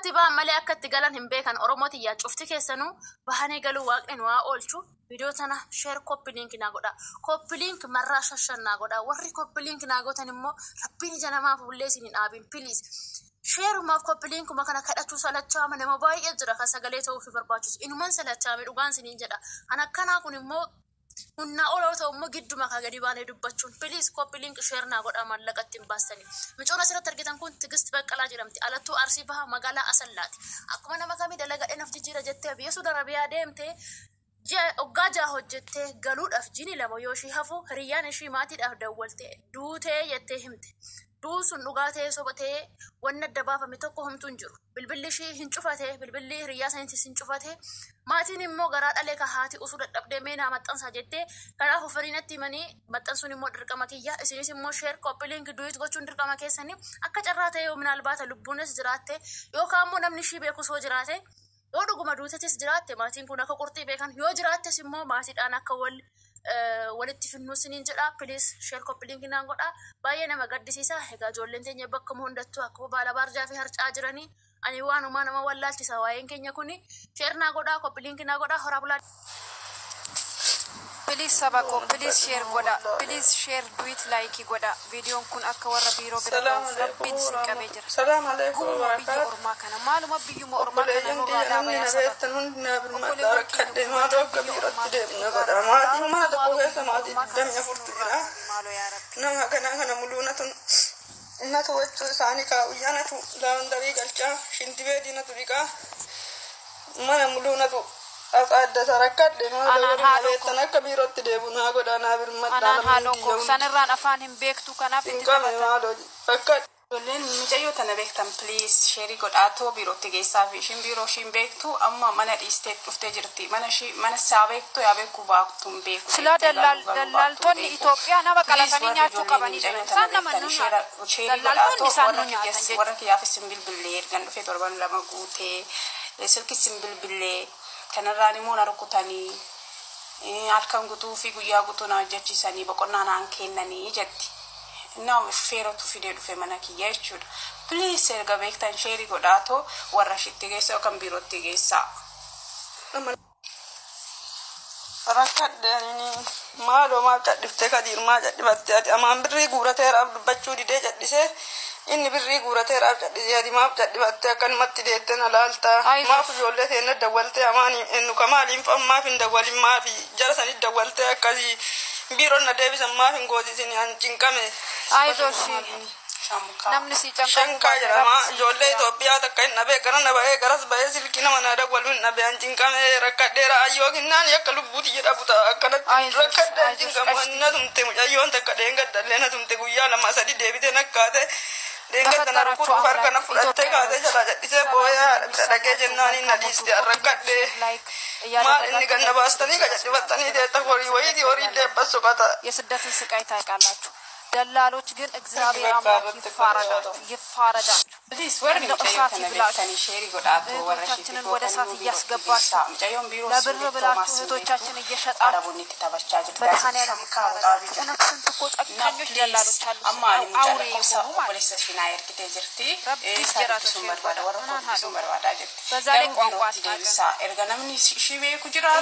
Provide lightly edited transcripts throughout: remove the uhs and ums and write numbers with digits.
akkatti ba'an malee akkatti galan hin beekan Oromooti yaa cufti keessanuu bahanii galuu waaqni waa oolchu viidiyoo tana sheer koppii linkii naa godha koppii linkii marraa shashannaa godha warri koppii linkii naa gootan immoo rabbiin ija namaaf bullee isin hin dhaabin piliis sheerumaaf koppii linkuma kana kadhachuu salachaama nama baay'ee jira kan sagalee ta'uuf barbaachisu inumaan salachaame dhugaan isiniin jedha kan akkanaa kun immoo Hunna olo ta'u immoo gidduma ka gadi baanee dubbachuun please copy link share naa godhaa maallaqatti hin baastanii. Micoona asirratti argitan kun Tigist Baqqalaa jedhamti. Alattuu Arsii Bahaa magaalaa Asallaati. Akkuma nama kamii dalagadhee naf jijjiira jettee biyya Suudi Arabiyaa deemtee oggaa jaa hojjettee galuudhaaf jini lama yoo ishii hafu hiriyyaan ishii maatiidhaaf dawwaltee duutee jettee himte. Duusun dhugaatee sobatee wanna adda baafame tokko homtuu hin jiru. Bilbilli ishii hin cufatee bilbilli hiriyyaa isaaniitis hin cufatee maatiin immoo garaa dhalee ka haati usuu dadhabdee meenaa maxxansaa jettee kanaaf uffarinatti himanii maxxansuun immoo dirqama kiyya isinis immoo sheer koppii linkii duwit gochuun dirqama keessanii akka carraa ta'e yoo minaalbaata lubbuunis jiraatte yookaan immoo namni ishii beekus yoo jiraate yoo dhuguma duutetis jiraatte maatiin kun akka qurxii beekan yoo jiraattes immoo maatiidhaan akka walitti finnuu siniin jedha please share koppii linkii naan godha baay'ee nama gaddisiisa egaa ijoolleen teenya bakka hundattuu akka baala baarjaa fi harcaa jiranii ani waanuma nama wallaalchisa waa'een keenya kuni share naa godha koppii linkii naa godha horaa bulaa Please sabako, please share goda, please share do it like goda. Video kun akka warra biro bira rabbin sikabe jira. Salam alaikum wa rahmatullahi wa barakatuh. Maluma biyu ma orma kana no rada ba ya sabata. Nama kana mulunatun natu waccu sani ka uyanatu laundari galcha shintibe dinatu dika mana mulunatu Ada sarakat dengan ada tanah kabirat tidak guna godana bermata. Anan halo ko sanirran afan him bek tu kana fitti. Kami malo fakat. Len mijayo tanah bek tam please share god ato biro tige safi shim biro shim bek tu amma mana state ufte jirti mana sabek tu yabe kuba tum bek. Sila dalal tonni Ethiopia na bakala sani nyachu kabani sanna manu dalal tonni sannu nyaatan. Warra kiyafi simbil bille gandu fe torban lama gute. Silki simbil bille. Kanarraan immoo na rukutanii halkan guutuu fi guyyaa guutuu na hojjechiisanii boqonnaa naan kennanii jetti. Nama feeratu fidee dhufe mana kiyya jechuudha. Please erga beektan sheerii godhaatoo warra shitti geessa yookaan birootti geessaa. Rakkaddeeni maaloo maal cadhiftee kadiirmaa cadhifattee ati amaan birrii guurateeraaf dubbachuu didee cadhisee inni birrii guurateeraaf cadhisee ati maaf cadhifattee akkanumatti deettee na laaltaa maaf ijoollee teenne dawwaltee amaan ennu kamaaliin maaf hin dawwalin maaf jara sanit dawwaltee akkasii biiroon na deebisan maaf hin gootisin an cinqame. Namni si Shankaa jedhama ijoollee Itoophiyaa takka hin dhabee gara na bahee garas bahee silkii nama na dawwalu hin dhabee an cinqamee rakkadheera ayyoo kinnaan akka lubbuuti jedhamu ta'a akkanatti rakkadheen cinqamu na tumte mucayyoon takka dheengaddallee na tumte guyyaa lama sadi deebitee nakkaate dheengadda na rukutuuf harka na fudhattee kaatee jala jedhisee booyaa dhaqee jennaan hin adiiste rakkadhee maal inni ganna baastanii qacadhifattanii deetta horii wayiiti horii deebba sokata. የስደትን ስቃይ ታውቃላችሁ ደላሎች ግን እግዚአብሔር አምላክ ይፋረዳችሁ እህቶቻችንን ወደ እሳት እያስገባችሁ ለብር ብላችሁ እህቶቻችን እየሸጣችሁ መድኃኒዓለም ይፋረዳችሁ እውነት ስንት እኮ ጨካኞች ደላሎች አሉ አውሬ የሆኑ ማለት ረቢ ይስገራችሁ በዛ ላይ ቋንቋ አታውቅም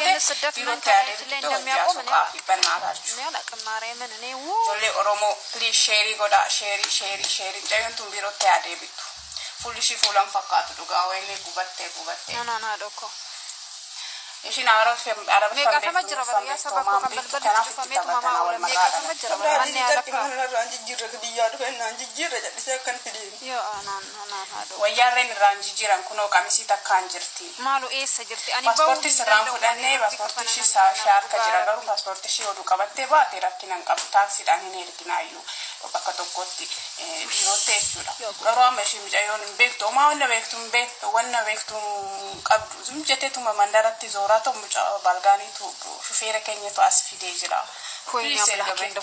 ይህን ስደት መንከራችን ላይ እንደሚያቆም እኔ አላውቅም ማርያምን እኔ Please share goda share jayon tum biro te ade bitu fulishi fulan fakatu duga wele gubatte no doko Ishin arab mega famajra bariya sabako kambal famet mama wala mega famajra manne alaka ranji jirra diya do en ranji jirra jadise kan fidi yo ana hado wayarren ranji jiran kuno kamisi takkan jirti malu esa jirti ani passporti saram fudanne passporti shi shar ka jira garu passporti shi odu qabatte baate rakkinan qab taxi dan ne erkinayu bakka tokkotti birote suda garu ameshi mijayon bekto ma wanna bektu qabdu zum jetetuma mandaratti zorato mucha balgani tu shufere kenya to asfide jira koynya blakin do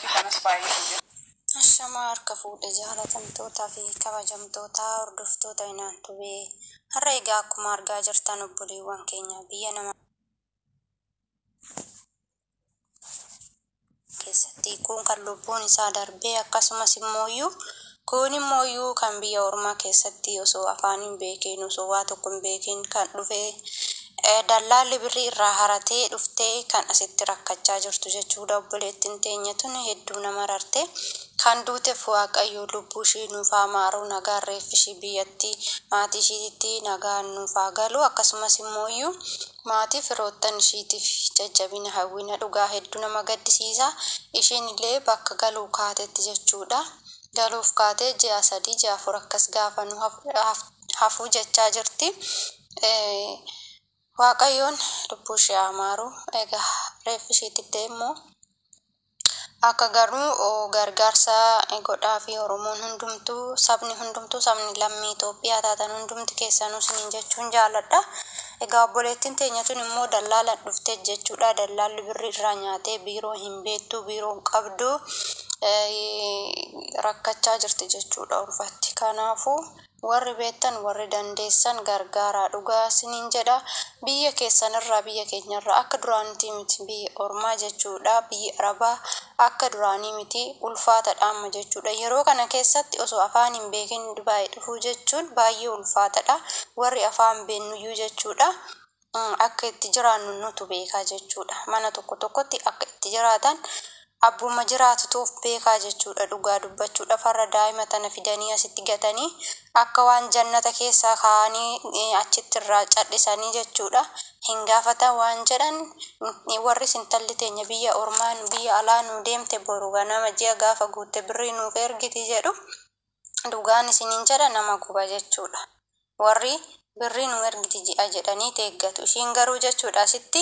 to kanas baye Ashamar kafuudhe jaalatamtootaa fi kabajamtootaa hordoftoota inaantu bee har'a egaa akkuma argaa jirtan obboleewwan keenya biyya nama keessatti kun kan lubbuun isaa darbee akkasumas immooyyuu Kun immoo kan biyya ormaa keessatti osoo afaan hin beekin osoo waa tokko hin beekin kan dhufe dallaalli birrii irraa haratee dhuftee kan asitti rakkachaa jirtu jechuudha. Obboleettiin teenya tun hedduu nama rarte kan duuteef Waaqayyo lubbuu ishii nuuf haa maaru, nagaan reeffi ishii biyyatti maatii ishiitti nagaan nuuf haa galu, akkasumas immoo maatii firoottan ishiitiif jajjabina hawwina. Dhugaa hedduu nama gaddisiisa. Ishiin illee bakka galuu kaatetti jechuudha. Galuuf kaatee ji'a 3 ji'a 4 akkas gaafa nu hafuu jechaa jirti. Waaqayyoon lubbuu ishee haa maaru. Egaa reeffi ishiitti immoo akka garuu gargaarsa godhaa fi Oromoon hundumtuu sabni lammii Itoophiyaa taatan hundumti keessanuu isiniin jechuun jaalladha. Egaa obboleettiin teenya tun immoo dallaalaan dhuftee jechuudha. Dallaalli birrii irraa nyaatee biiroo hin beektu, biiroo hin qabdu, rakkachaa jirti jechuudha ulfaatti. Kanaafuu warri beektan warri dandeessan gargaaraa dhugaa isiniin jedha. Biyya keessanirraa biyya keenyarraa akka duraanitti miti biyya ormaa jechuudha. Biyya arabaa akka duraanii miti ulfaatadha amma jechuudha. Yeroo kana keessatti osoo afaan hin beekin Dubaay dhufuu jechuun baay'ee ulfaatadha. Warri afaan beennuyyuu jechuudha. Akka itti jiraannu nutu beekaa jechuudha. Mana tokkotti akka itti jiraatan abbuma jiraatutuuf beekaa jechuudha. Dhugaa dubbachuudha. Farra daa'ima tana fidanii asitti gatanii akka waan jannata keessaa kaa'anii achitti irraa callisanii jechuudha. Hin gaafatan waan jedhan warri intalli teenya biyya ormaa biyya alaa nu deemte boru ganama ji'a gaafa guutte birrii nuuf ergiti jedhu. Dhugaan isiniin jedha nama guba jechuudha. Warri birrii nu ergiti ji'a jedhanii teeggatu. Ishiin garuu jechuudha asitti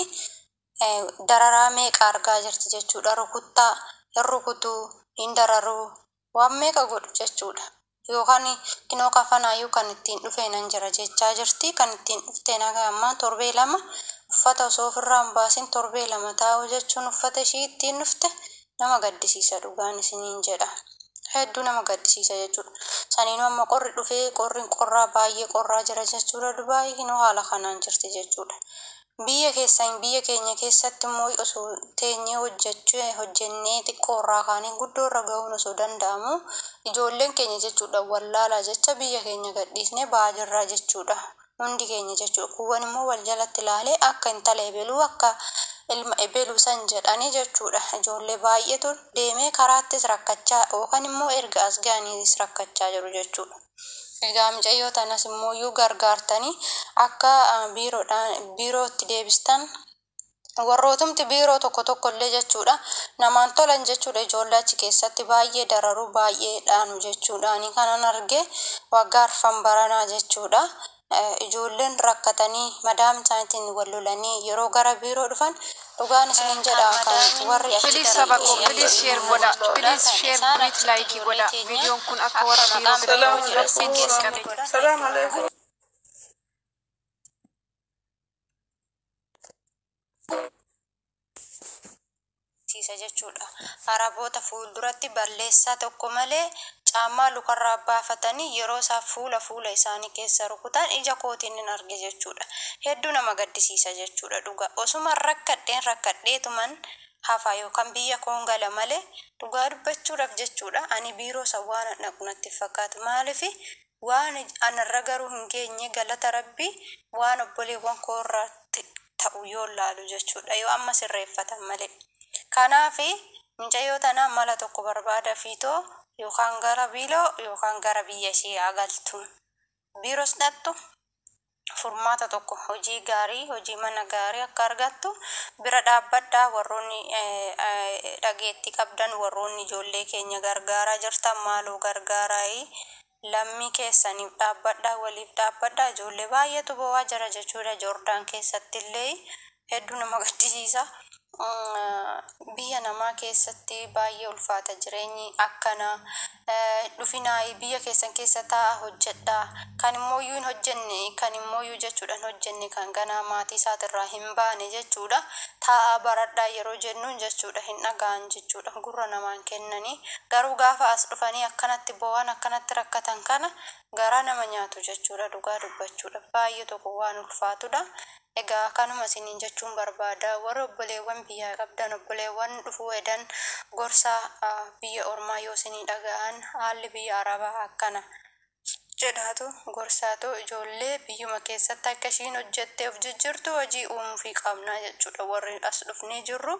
dararaa meeqa argaa jirti jechuudha. Rukuttaa hin rukutuu hin dararuu waan meeqa godhu jechuudha. Yookaan kinoo kafanaayyuu kan ittiin dhufee nan jira jechaa jirti. Kan ittiin dhuftee nagaa ammaa torbee 2 uffata osoo ofirraa hin baasin torbee 2 taa'u jechuun uffata ishii ittiin dhufte nama gaddisiisa dhugaan isiniin jedha. Hedduu nama gaddisiisa jechuudha. Saniinuu amma qorri dhufee qorraa baay'ee qorraa jira jechuudha. Dubaay kinoo haala kanaan jirti jechuudha. Biyya keenya keessatti immoo osoo teenyee hojjennee xiqqoorraa kaanii guddoorra gahuun osoo danda'amu ijoolleen keenya jechuudha wallaalaa jecha biyya keenya gadhiisnee ba'aa jirraa jechuudha. Hundi keenya jechuudha. Kuwwan immoo wal jalatti ilaalee akka intala ebeluu akka ilma ebeluu san jedhanii jechuudha. Ijoollee baay'eetu deemee karaattis rakkachaa yookaan immoo erga as ga'aniis rakkachaa jiru jechuudha. Egaa mucayyoo tanas immoo gargaartanii akka biirootti deebistan warrootumti biiroo tokko illee jechuudha. Namaan tolan jechuudha. Ijoollee achi keessatti baay'ee dararuu baay'ee dhaanu jechuudha. Ani kanan argee waggaa arfan baranaa jechuudha. Ijoolleen rakkatanii madaam isaaniitiin wal lolanii yeroo gara biiroo dhufan dhugaan isiniin jedha kan warri achi Please sabako, please share godha. Please share great like godha. Videoon kun akka warra biiroo bira Salaam alaikum. jechuudha. Araboota fuulduratti balleessaa tokko malee caammaa lukarraa baafatanii yeroo isaa fuula isaanii keessa rukutan ija kootiin hin arge jechuudha. Hedduu nama gaddisiisa jechuudha dhugaa. Osuma rakkadheetuman hafa yookaan biyya koon gala malee dhugaa dubbachuudhaaf jechuudha. Ani biiroo sawwaan naqunatti fakkaata. Maaliif waan anarra garuu hin geenye galata rabbii waan obboleewwan koorraatti ta'u yoo laalu jechuudha. Yoo amma sirreeffatan malee. Kanaafi mucayyoo tana mala tokko barbaada fiitoo yookaan gara biiroo yookaan gara biyya ishee agaltu. Biiroos dhattu furmaata tokko hojii gaarii hojii mana gaarii akka argattu bira dhaabbadhaa. Warroonni dhageettii qabdan warroonni ijoollee keenya gargaaraa jirtan maaloo gargaaraa lammii keessaniif dhaabbadhaa waliif dhaabbadhaa. Ijoollee baay'eetu bo'aa jira jechuudha. Joordaan keessatti illee hedduu nama gaddisiisa. Biyya namaa keessatti baay'ee ulfaata jireenyi akkana. Dhufinaa biyya keessan keessa taa'aa hojjedhaa. Kan immoo hin hojjenne kan immoo jechuudha hin hojjenne kan ganaa maatii isaatirraa hin baane jechuudha. Taa'aa baradhaa yeroo jennuun jechuudha hin dhaga'an jechuudha. Gurra namaan kennanii garuu gaafa as dhufanii akkanatti bo'aan akkanatti rakkatan kana garaa nama nyaatu jechuudha dhugaa dubbachuudha. Baay'ee tokko waan ulfaatudha. Egaa kanuma isiniin jechuun barbaada. Warra obboleewwan biyyaa qabdan obboleewwan dhufuu edan gorsa biyya ormaa yoo isinii dhaga'an haalli biyya arabaa akkana jedhaatu gorsaatu ijoollee biyyuma keessatti akka ishiin hojjettee of jijjiirtu hojii uumuufii qabna jechuudha. Warri as dhufnee jirru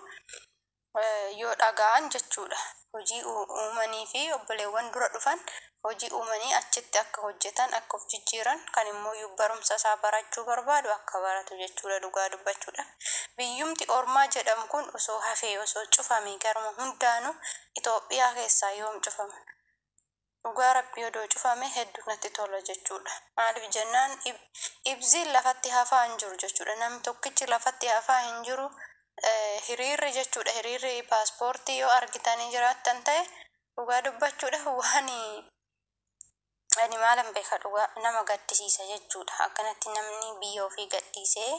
yoo dhaga'an jechuudha. Hojii uumanii fi obboleewwan dura dhufan hojii uumanii achitti akka hojjetan akka of jijjiiran kan immoo barumsa isaa barachuu barbaadu akka baratu jechuudha dhugaa dubbachuudha. Biyyumti ormaa jedhamu kun osoo hafee osoo cufame garuma hundaanuu Itoophiyaa keessaa yoom cufame? Dhugaa rabbii odoo cufame hedduu natti tola jechuudha. Maaliif jennaan ibsiin lafatti hafaa hin jiru jechuudha. Namni tokkichi lafatti hafaa hin jiru. Hiriirri jechuudha. Hiriirri paaspoortii yoo argitanii jiraattan ta'e dhugaa dubbachuudha waan ani maalan beeka dhugaa nama gaddisiisa jechuudha. Akkanatti namni biyya ofii gadhiisee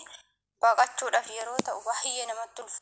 baqachuudhaaf yeroo ta'u baay'ee namatti ulfa.